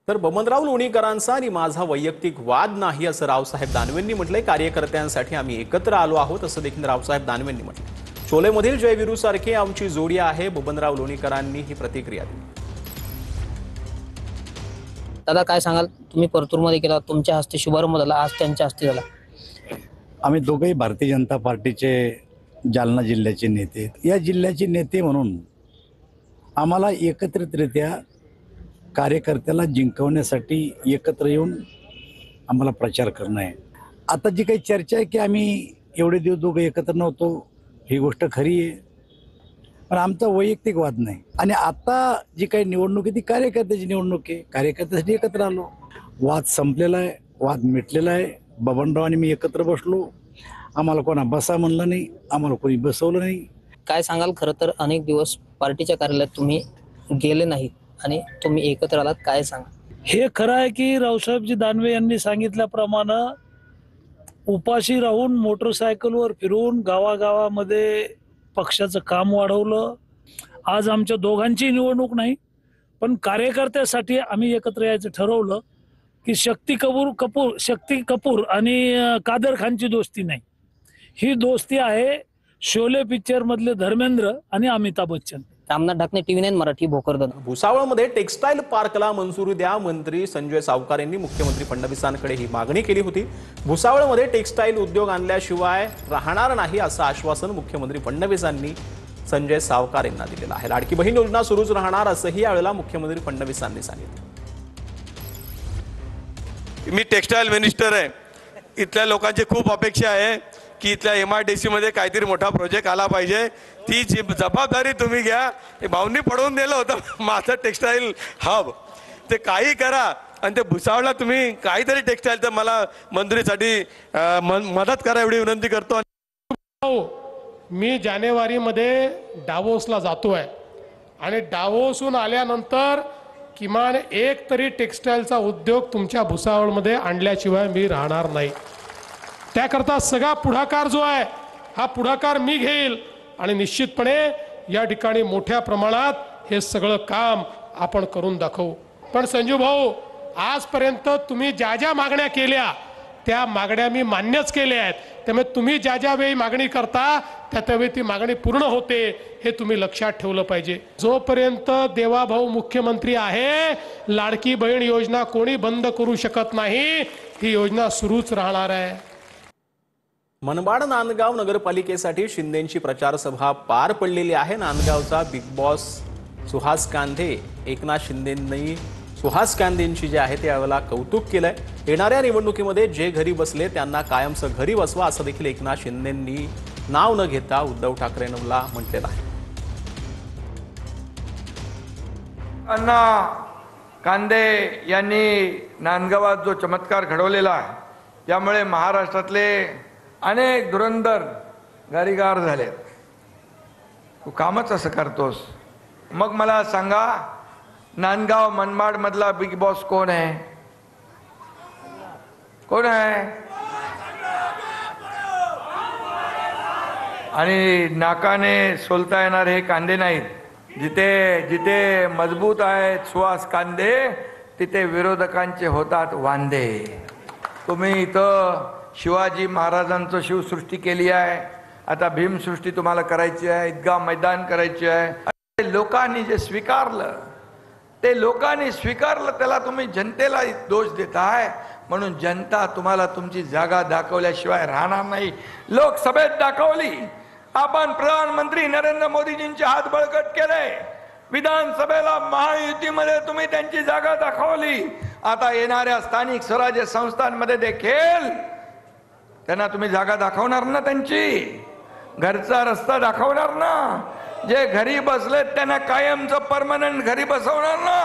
तर बबनराव लोणीकरांचा आणि माझा वैयक्तिक वाद नाही असं रावसाहेब दानवेंनी म्हटलंय। कार्यकर्त्यांसाठी आम्ही एकत्र आलो आहोत असं देखील रावसाहेब दानवेंनी म्हटलं। शोलेमधील जयवीरू सारखे आमची जोडी आहे, बबनराव लोणीकरांनी ही प्रतिक्रिया दिली। दादा काय सांगाल, तुम्ही परतूरमध्ये गेला, तुमच्या हस्ते शुभारंभ झाला, आज त्यांच्या हस्ते झाला। आम्ही दोघेही भारतीय जनता पार्टीचे जालना जिल्ह्याचे नेते आहेत। या जिल्ह्याचे नेते म्हणून आम्हाला एकत्रितरित्या कार्यकर्त्याला जिंकवण्यासाठी एकत्र येऊन आम्हाला प्रचार करणं आहे। आता जी काही चर्चा आहे की आम्ही एवढे दिवस दोघे एकत्र नव्हतो, ही गोष्ट खरी आहे, पण आमचा वैयक्तिक वाद नाही। आणि आता जी काही निवडणूक आहे ती कार्यकर्त्याची निवडणूक आहे, कार्यकर्त्यासाठी एकत्र आलो। वाद संपलेला आहे, वाद मिटलेला आहे। बबनराव आणि मी एकत्र बसलो, आम्हाला कोणा बसा म्हणलं नाही, आम्हाला कोणी बसवलं नाही। काय सांगाल, खरं तर अनेक दिवस पार्टीच्या कार्यालयात तुम्ही गेले नाहीत आणि तुम्ही एकत्र आलात, काय सांगा? हे खरं आहे की रावसाहेबजी दानवे यांनी सांगितल्याप्रमाणे उपाशी राहून मोटरसायकलवर फिरून गावागावामध्ये पक्षाचं काम वाढवलं। आज आमच्या दोघांची निवडणूक नाही, पण कार्यकर्त्यासाठी आम्ही एकत्र यायचं ठरवलं की शक्ती कपूर आणि कादर खानची दोस्ती नाही, ही दोस्ती आहे शोले पिक्चर मधले धर्मेंद्र आणि अमिताभ बच्चन। रामनाथ ढाकणे, TV9 मराठी, भोकरदन। भुसावळमध्ये टेक्सटाईल पार्कला मंजुरी द्या, मंत्री संजय सावकार यांनी मुख्यमंत्री फडणवीसांकडे ही मागणी केली होती। भुसावळमध्ये टेक्सटाईल उद्योग आणल्याशिवाय राहणार नाही असं आश्वासन मुख्यमंत्री फडणवीसांनी संजय सावकार यांना दिलेलं आहे। लाडकी बहीण योजना सुरूच राहणार असंही यावेळेला मुख्यमंत्री फडणवीसांनी सांगितलं। मी टेक्सटाईल मिनिस्टर आहे, इथल्या लोकांची खूप अपेक्षा आहे की इथल्या MIDC मध्ये काहीतरी मोठा प्रोजेक्ट आला पाहिजे। ती जबाबदारी तुम्ही घ्या। भाऊंनी पडवून दिलं होतं माझं टेक्सटाईल हब, ते काही करा आणि ते भुसावळला तुम्ही काहीतरी टेक्सटाईलचं मला मंजुरीसाठी मदत करा एवढी विनंती करतो। मी जानेवारीमध्ये डावोसला जातोय आणि डावोसहून आल्यानंतर किमान एक तरी टेक्सटाईलचा उद्योग तुमच्या भुसावळमध्ये आणल्याशिवाय मी राहणार नाही। त्याकरता सगळा पुढाकार जो आहे हा पुढाकार मी घेईल आणि निश्चितपणे या ठिकाणी मोठ्या प्रमाणात हे सगळं काम आपण करून दाखवू। पण संजू भाऊ, आजपर्यंत तुम्ही ज्या ज्या मागण्या केल्या त्या मागण्या मी मान्यच केल्या आहेत, त्यामुळे तुम्ही ज्या ज्या वेळी मागणी करता त्यावेळी ती मागणी पूर्ण होते हे तुम्ही लक्षात ठेवलं पाहिजे। जोपर्यंत देवाभाऊ मुख्यमंत्री आहे, लाडकी बहीण योजना कोणी बंद करू शकत नाही, ही योजना सुरूच राहणार आहे। मनमाड नांदगाव नगरपालिकेसाठी शिंदेंची प्रचार सभा पार पडलेली आहे। नांदगावचा बिग बॉस सुहास कांदे, एकनाथ शिंदेंनी सुहास कांदेंची जे आहे ते यावेळेला कौतुक केलंय। येणाऱ्या निवडणुकीमध्ये जे घरी बसले त्यांना कायमचं घरी बसवा असं देखील एकनाथ शिंदेंनी नाव न घेता उद्धव ठाकरेंना म्हटलेलं आहे। अण्णा कांदे यांनी नांदगावात जो चमत्कार घडवलेला आहे त्यामुळे महाराष्ट्रातले अनेक धुरंधर गारीगार झालेत। तू कामच असं करतोस, मग मला सांगा नांदगाव मनमाड मधला बिग बॉस कोण आहे? कोण आहे? आणि नाकाने सोलता येणार हे कांदे नाहीत। जिथे जिथे मजबूत आहेत सुहास कांदे तिथे विरोधकांचे होतात वांदे। तुम्ही इथं शिवाजी महाराजांचं शिवसृष्टी केली आहे, आता भीमसृष्टी तुम्हाला करायची आहे, ईदगाह मैदान करायची आहे। लोकांनी जे स्वीकारलं ते लोकांनी स्वीकारलं त्याला तुम्ही जनतेला दोष देताय, म्हणून जनता तुम्हाला तुमची जागा दाखवल्याशिवाय राहणार नाही। लोकसभेत दाखवली आपण, प्रधानमंत्री नरेंद्र मोदीजींचे हात बळकट केले, विधानसभेला महायुतीमध्ये तुम्ही त्यांची जागा दाखवली, आता येणाऱ्या स्थानिक स्वराज्य संस्थांमध्ये देखील त्यांना तुम्ही जागा दाखवणार ना, त्यांची घरचा रस्ता दाखवणार ना, जे घरी बसलेत त्यांना कायमचं परमनंट घरी बसवणार ना।